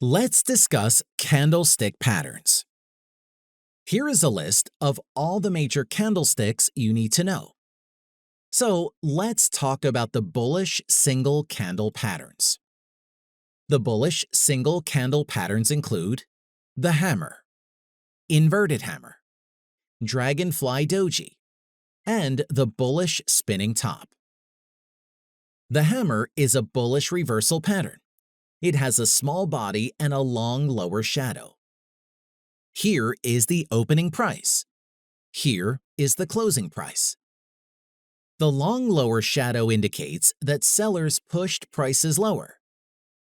Let's discuss candlestick patterns. Here is a list of all the major candlesticks you need to know. So let's talk about the bullish single candle patterns. The bullish single candle patterns include the hammer, inverted hammer, dragonfly doji, and the bullish spinning top. The hammer is a bullish reversal pattern. It has a small body and a long lower shadow. Here is the opening price. Here is the closing price. The long lower shadow indicates that sellers pushed prices lower,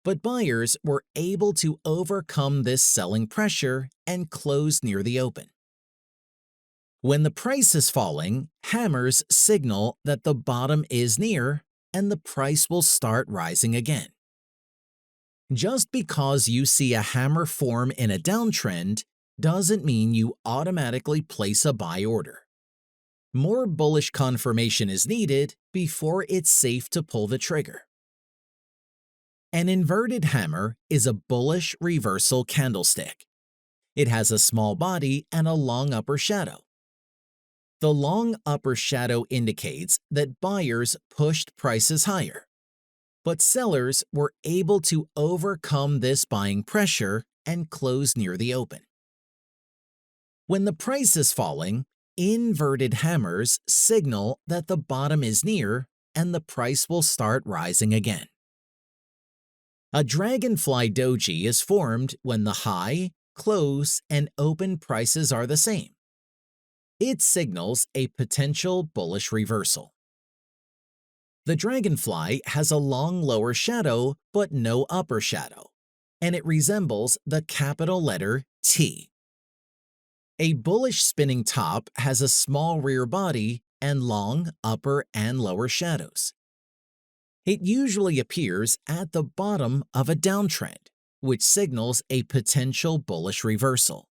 but buyers were able to overcome this selling pressure and close near the open. When the price is falling, hammers signal that the bottom is near and the price will start rising again. Just because you see a hammer form in a downtrend doesn't mean you automatically place a buy order. More bullish confirmation is needed before it's safe to pull the trigger. An inverted hammer is a bullish reversal candlestick. It has a small body and a long upper shadow. The long upper shadow indicates that buyers pushed prices higher, but sellers were able to overcome this buying pressure and close near the open. When the price is falling, inverted hammers signal that the bottom is near and the price will start rising again. A dragonfly doji is formed when the high, close, and open prices are the same. It signals a potential bullish reversal. The dragonfly has a long lower shadow but no upper shadow, and it resembles the capital letter T. A bullish spinning top has a small rear body and long upper and lower shadows. It usually appears at the bottom of a downtrend, which signals a potential bullish reversal.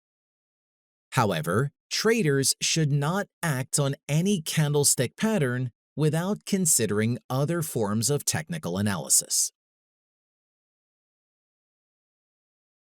However, traders should not act on any candlestick pattern without considering other forms of technical analysis.